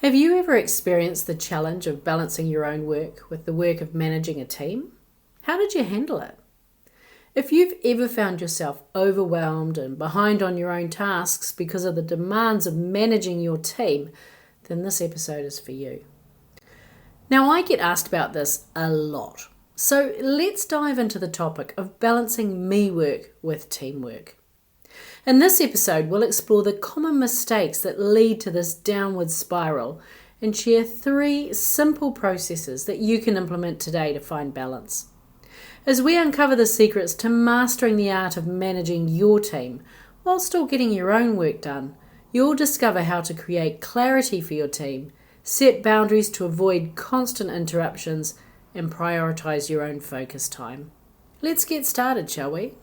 Have you ever experienced the challenge of balancing your own work with the work of managing a team? How did you handle it? If you've ever found yourself overwhelmed and behind on your own tasks because of the demands of managing your team, then this episode is for you. Now, I get asked about this a lot, so let's dive into the topic of balancing me work with teamwork. In this episode, we'll explore the common mistakes that lead to this downward spiral and share 3 simple processes that you can implement today to find balance. As we uncover the secrets to mastering the art of managing your team while still getting your own work done, you'll discover how to create clarity for your team, set boundaries to avoid constant interruptions, and prioritize your own focus time. Let's get started, shall we?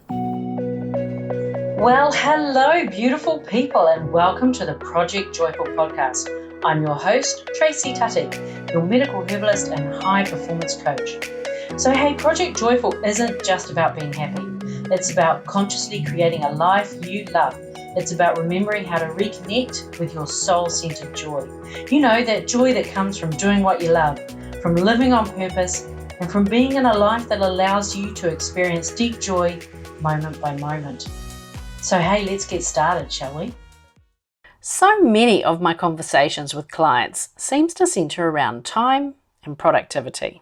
Well, hello, beautiful people, and welcome to the Project Joyful podcast. I'm your host, Tracy Tutty, your medical herbalist and high performance coach. So, hey, Project Joyful isn't just about being happy. It's about consciously creating a life you love. It's about remembering how to reconnect with your soul-centered joy. You know, that joy that comes from doing what you love, from living on purpose, and from being in a life that allows you to experience deep joy moment by moment. So hey, let's get started, shall we? So many of my conversations with clients seems to centre around time and productivity.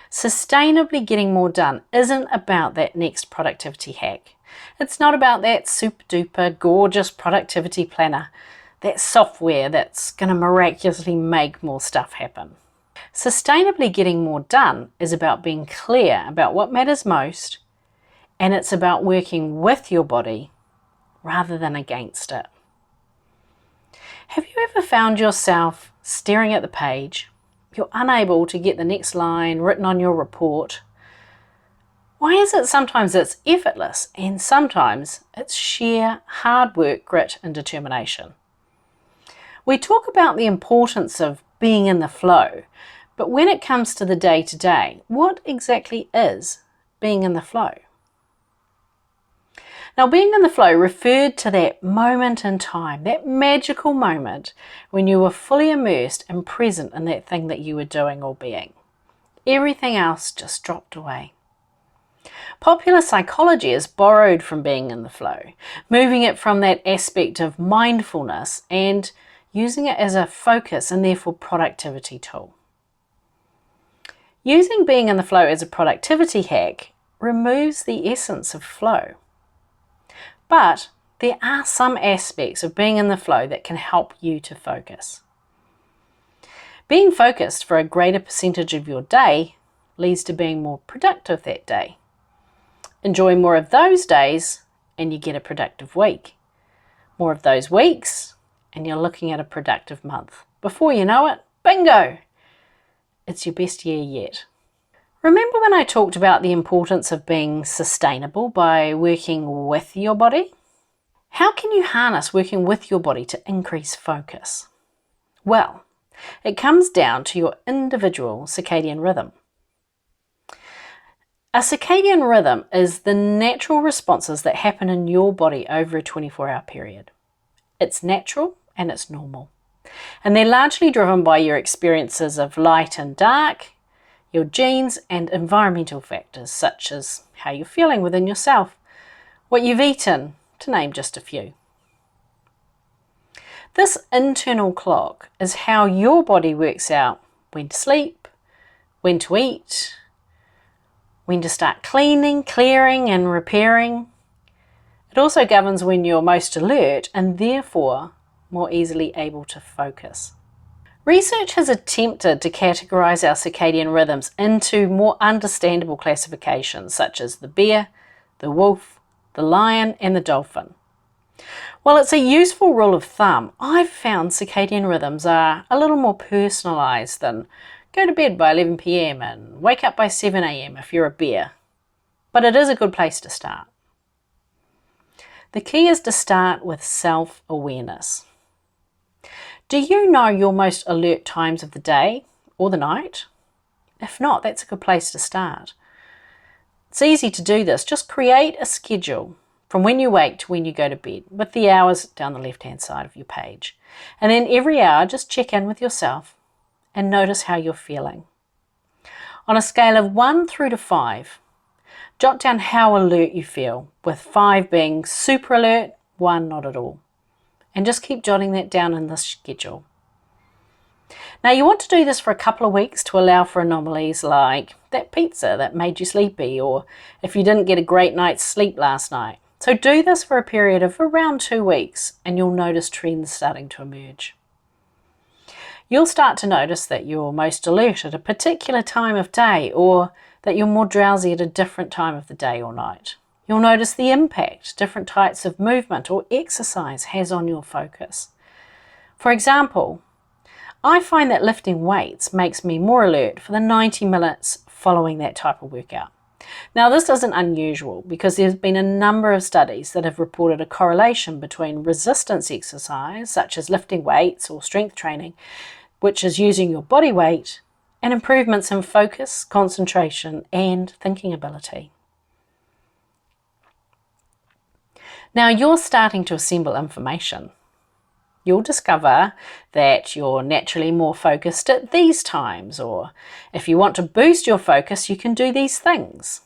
Sustainably getting more done isn't about that next productivity hack. It's not about that super duper gorgeous productivity planner, that software that's going to miraculously make more stuff happen. Sustainably getting more done is about being clear about what matters most, and it's about working with your body rather than against it. Have you ever found yourself staring at the page? You're unable to get the next line written on your report. Why is it sometimes it's effortless and sometimes it's sheer hard work, grit and determination? We talk about the importance of being in the flow, but when it comes to the day-to-day, what exactly is being in the flow? Now, being in the flow referred to that moment in time, that magical moment when you were fully immersed and present in that thing that you were doing or being. Everything else just dropped away. Popular psychology is borrowed from being in the flow, moving it from that aspect of mindfulness and using it as a focus and therefore productivity tool. Using being in the flow as a productivity hack removes the essence of flow. But there are some aspects of being in the flow that can help you to focus. Being focused for a greater percentage of your day leads to being more productive that day. Enjoy more of those days and you get a productive week. More of those weeks and you're looking at a productive month. Before you know it, bingo! It's your best year yet. Remember when I talked about the importance of being sustainable by working with your body? How can you harness working with your body to increase focus? Well, it comes down to your individual circadian rhythm. A circadian rhythm is the natural responses that happen in your body over a 24-hour period. It's natural and it's normal. And they're largely driven by your experiences of light and dark, your genes and environmental factors such as how you're feeling within yourself, what you've eaten, to name just a few. This internal clock is how your body works out when to sleep, when to eat, when to start cleaning, clearing and repairing. It also governs when you're most alert and therefore more easily able to focus. Research has attempted to categorize our circadian rhythms into more understandable classifications such as the bear, the wolf, the lion and the dolphin. While it's a useful rule of thumb, I've found circadian rhythms are a little more personalized than go to bed by 11 p.m. and wake up by 7 a.m. if you're a bear. But it is a good place to start. The key is to start with self-awareness. Do you know your most alert times of the day or the night? If not, that's a good place to start. It's easy to do this. Just create a schedule from when you wake to when you go to bed, with the hours down the left-hand side of your page. And then every hour, just check in with yourself and notice how you're feeling. On a scale of 1 through to 5, jot down how alert you feel, with 5 being super alert, 1 not at all. And just keep jotting that down in this schedule. Now you want to do this for a couple of weeks to allow for anomalies like that pizza that made you sleepy, or if you didn't get a great night's sleep last night. So do this for a period of around 2 weeks and you'll notice trends starting to emerge. You'll start to notice that you're most alert at a particular time of day, or that you're more drowsy at a different time of the day or night. You'll notice the impact different types of movement or exercise has on your focus. For example, I find that lifting weights makes me more alert for the 90 minutes following that type of workout. Now this isn't unusual because there's been a number of studies that have reported a correlation between resistance exercise, such as lifting weights or strength training, which is using your body weight, and improvements in focus, concentration, and thinking ability. Now you're starting to assemble information. You'll discover that you're naturally more focused at these times, or if you want to boost your focus, you can do these things.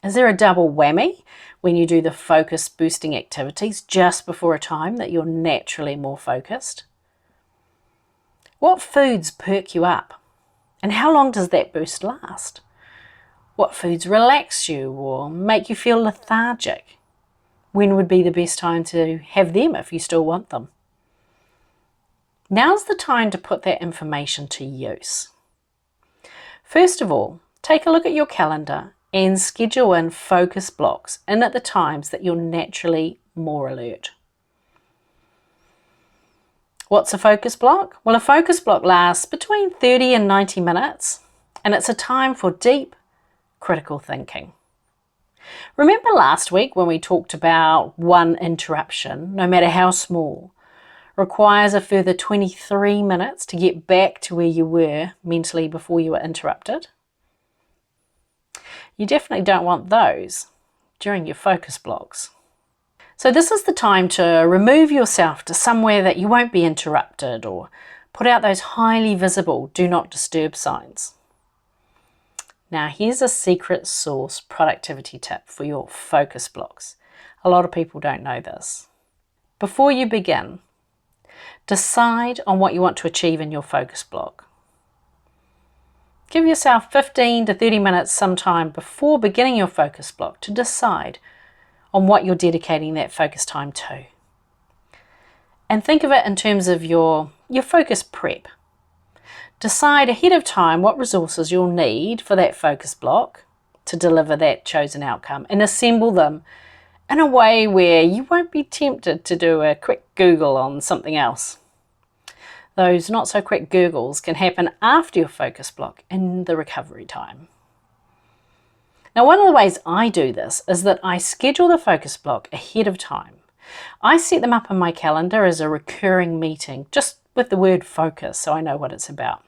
Is there a double whammy when you do the focus boosting activities just before a time that you're naturally more focused? What foods perk you up? And how long does that boost last? What foods relax you or make you feel lethargic? When would be the best time to have them if you still want them? Now's the time to put that information to use. First of all, take a look at your calendar and schedule in focus blocks in at the times that you're naturally more alert. What's a focus block? Well, a focus block lasts between 30 and 90 minutes, and it's a time for deep, critical thinking. Remember last week when we talked about one interruption, no matter how small, requires a further 23 minutes to get back to where you were mentally before you were interrupted? You definitely don't want those during your focus blocks. So this is the time to remove yourself to somewhere that you won't be interrupted, or put out those highly visible do not disturb signs. Now here's a secret sauce productivity tip for your focus blocks. A lot of people don't know this. Before you begin, decide on what you want to achieve in your focus block. Give yourself 15 to 30 minutes sometime before beginning your focus block to decide on what you're dedicating that focus time to. And think of it in terms of your focus prep. Decide ahead of time what resources you'll need for that focus block to deliver that chosen outcome, and assemble them in a way where you won't be tempted to do a quick Google on something else. Those not so quick Googles can happen after your focus block in the recovery time. Now, one of the ways I do this is that I schedule the focus block ahead of time. I set them up in my calendar as a recurring meeting, just with the word focus, so I know what it's about.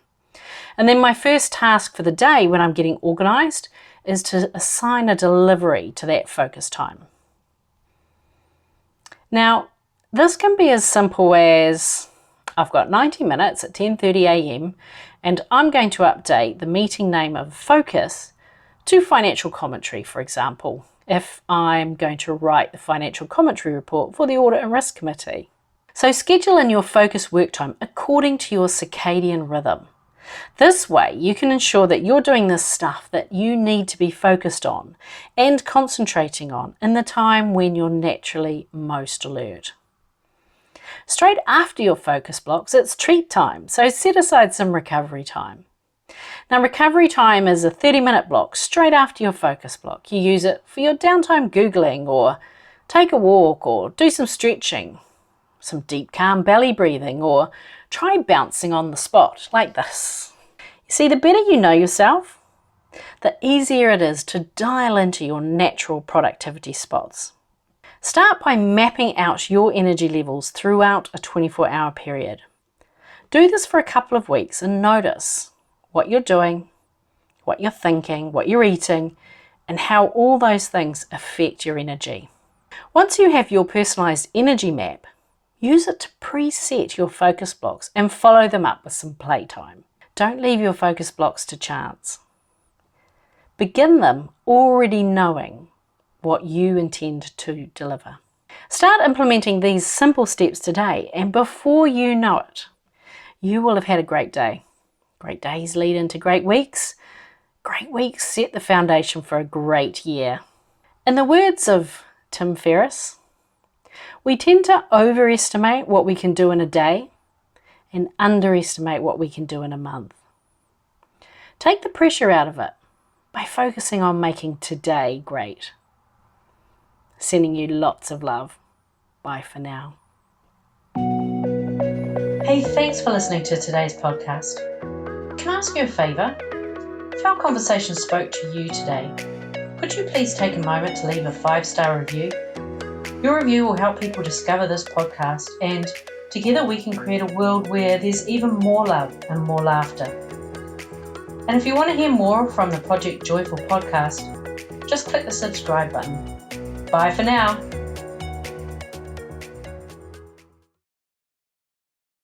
And then my first task for the day when I'm getting organised is to assign a delivery to that focus time. Now, this can be as simple as I've got 90 minutes at 10:30 a.m. and I'm going to update the meeting name of focus to financial commentary, for example, if I'm going to write the financial commentary report for the Audit and Risk Committee. So schedule in your focus work time according to your circadian rhythm. This way you can ensure that you're doing the stuff that you need to be focused on and concentrating on in the time when you're naturally most alert. Straight after your focus blocks, it's treat time, so set aside some recovery time. Now, recovery time is a 30-minute block straight after your focus block. You use it for your downtime Googling, or take a walk, or do some stretching, some deep calm belly breathing, or try bouncing on the spot like this. You see, the better you know yourself, the easier it is to dial into your natural productivity spots. Start by mapping out your energy levels throughout a 24-hour period. Do this for a couple of weeks and notice what you're doing, what you're thinking, what you're eating, and how all those things affect your energy. Once you have your personalised energy map, use it to preset your focus blocks and follow them up with some playtime. Don't leave your focus blocks to chance. Begin them already knowing what you intend to deliver. Start implementing these simple steps today, and before you know it, you will have had a great day. Great days lead into great weeks. Great weeks set the foundation for a great year. In the words of Tim Ferriss, we tend to overestimate what we can do in a day and underestimate what we can do in a month. Take the pressure out of it by focusing on making today great. Sending you lots of love. Bye for now. Hey, thanks for listening to today's podcast. Can I ask you a favour? If our conversation spoke to you today, could you please take a moment to leave a 5-star review? Your review will help people discover this podcast, and together we can create a world where there's even more love and more laughter. And if you want to hear more from the Project Joyful podcast, just click the subscribe button. Bye for now.